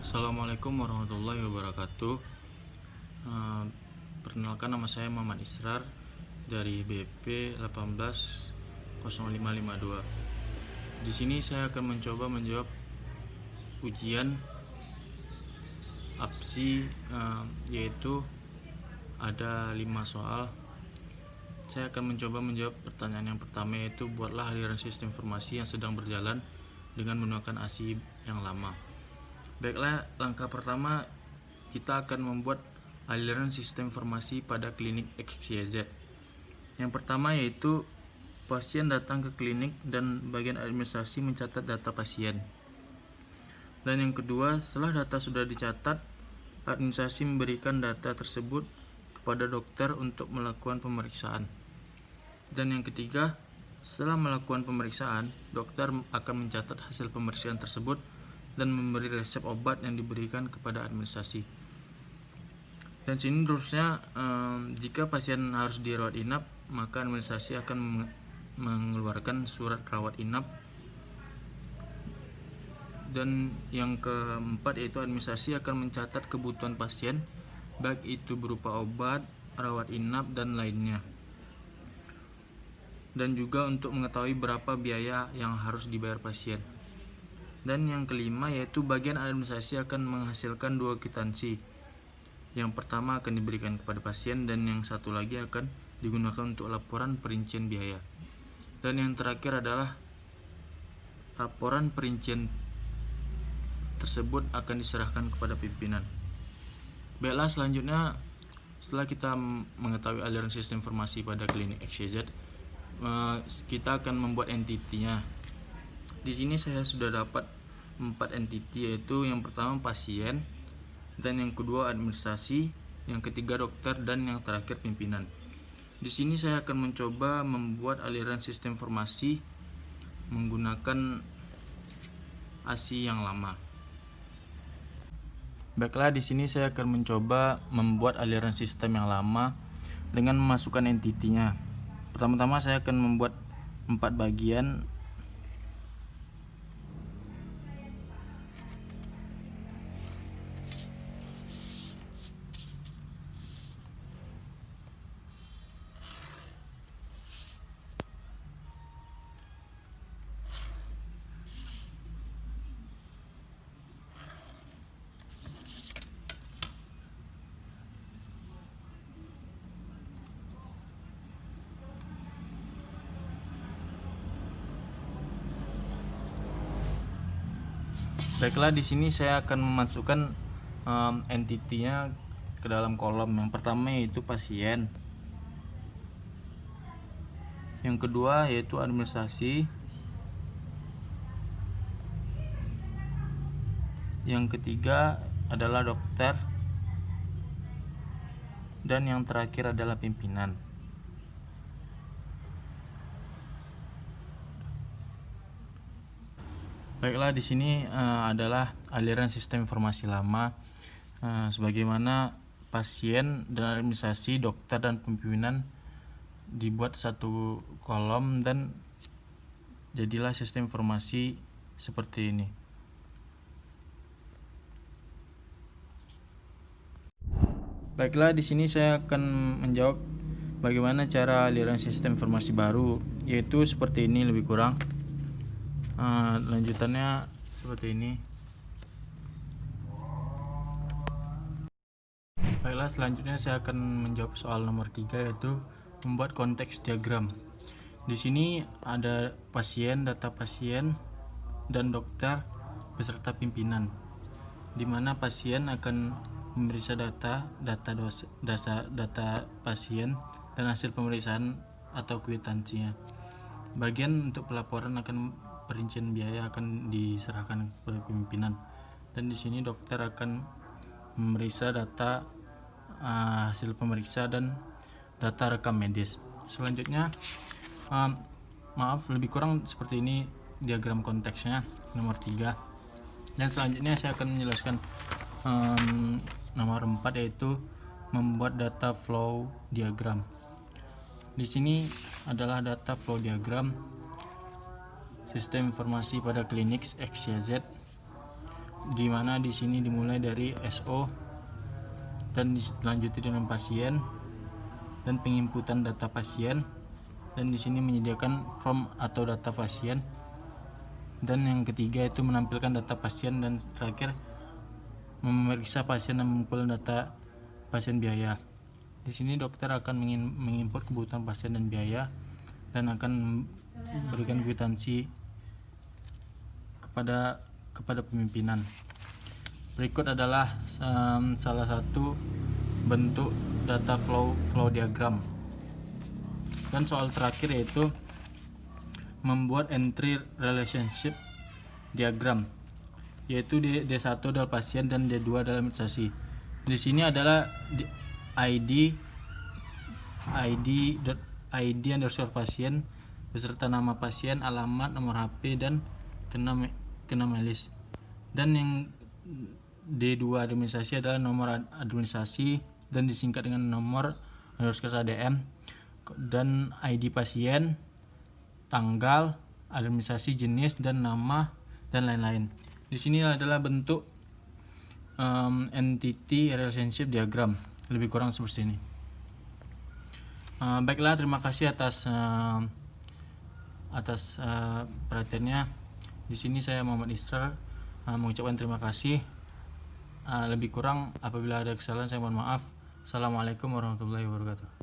Assalamualaikum warahmatullahi wabarakatuh. Eh, Perkenalkan, nama saya Muhammad Israr dari BP 180552. Di sini saya akan mencoba menjawab ujian APSI, yaitu ada 5 soal. Saya akan mencoba menjawab pertanyaan yang pertama, yaitu buatlah aliran sistem informasi yang sedang berjalan dengan menggunakan ASI yang lama. Baiklah, langkah pertama kita akan membuat aliran sistem informasi pada klinik XYZ. Yang pertama yaitu pasien datang ke klinik dan bagian administrasi mencatat data pasien. Dan yang kedua, setelah data sudah dicatat, administrasi memberikan data tersebut kepada dokter untuk melakukan pemeriksaan. Dan yang ketiga, setelah melakukan pemeriksaan, dokter akan mencatat hasil pemeriksaan tersebut dan memberi resep obat yang diberikan kepada administrasi. Dan sini terusnya, jika pasien harus dirawat inap, maka administrasi akan mengeluarkan surat rawat inap. Dan yang keempat yaitu administrasi akan mencatat kebutuhan pasien, baik itu berupa obat, rawat inap, dan lainnya. Dan juga untuk mengetahui berapa biaya yang harus dibayar pasien. Dan yang kelima yaitu bagian administrasi akan menghasilkan 2 kwitansi. Yang pertama akan diberikan kepada pasien dan yang satu lagi akan digunakan untuk laporan perincian biaya. Dan yang terakhir adalah laporan perincian tersebut akan diserahkan kepada pimpinan. Baiklah, selanjutnya setelah kita mengetahui aliran sistem informasi pada klinik XYZ, kita akan membuat entitinya. Di sini saya sudah dapat 4 entiti, yaitu yang pertama pasien, dan yang kedua administrasi, yang ketiga dokter, dan yang terakhir pimpinan. Di sini saya akan mencoba membuat aliran sistem informasi menggunakan ASI yang lama. Baiklah, di sini saya akan mencoba membuat aliran sistem yang lama dengan memasukkan entitinya. Pertama-tama saya akan membuat 4 bagian. Baiklah, di sini saya akan memasukkan entitinya ke dalam kolom. Yang pertama yaitu pasien, yang kedua yaitu administrasi, yang ketiga adalah dokter, dan yang terakhir adalah pimpinan. Baiklah, di sini adalah aliran sistem informasi lama, sebagaimana pasien dan administrasi, dokter, dan pimpinan dibuat satu kolom dan jadilah sistem informasi seperti ini. Baiklah, di sini saya akan menjawab bagaimana cara aliran sistem informasi baru, yaitu seperti ini lebih kurang. Lanjutannya seperti ini. Baiklah, selanjutnya saya akan menjawab soal nomor 3, yaitu membuat konteks diagram. Di sini ada pasien, data pasien, dan dokter beserta pimpinan, di mana pasien akan memeriksa data pasien dan hasil pemeriksaan atau kwitansinya. Bagian untuk pelaporan akan perincian biaya akan diserahkan kepada pimpinan, dan di sini dokter akan memeriksa data hasil pemeriksa dan data rekam medis. Selanjutnya, lebih kurang seperti ini diagram konteksnya nomor 3. Dan selanjutnya saya akan menjelaskan nomor 4, yaitu membuat data flow diagram. Di sini adalah data flow diagram sistem informasi pada klinik XYZ. di mana di sini dimulai dari SO dan dilanjuti dengan pasien dan penginputan data pasien, dan di sini menyediakan form atau data pasien, dan yang ketiga itu menampilkan data pasien, dan terakhir memeriksa pasien dan mengumpulkan data pasien biaya. Di sini dokter akan mengimport kebutuhan pasien dan biaya dan akan memberikan kwitansi kepada pimpinan. Berikut adalah salah satu bentuk data flow diagram. Dan soal terakhir yaitu membuat entry relationship diagram, yaitu D1 adalah pasien dan D2 adalah administrasi. Di sini adalah ID underscore pasien beserta nama pasien, alamat, nomor HP, dan kena melis. Dan yang D2 administrasi adalah nomor administrasi dan disingkat dengan nomor underscore ADM, dan ID pasien, tanggal, administrasi, jenis, dan nama, dan lain-lain. Di sini adalah bentuk entity relationship diagram, lebih kurang seperti ini. Baiklah, terima kasih atas perhatiannya. Di sini saya Muhammad Israr mengucapkan terima kasih. Lebih kurang apabila ada kesalahan saya mohon maaf. Assalamualaikum warahmatullahi wabarakatuh.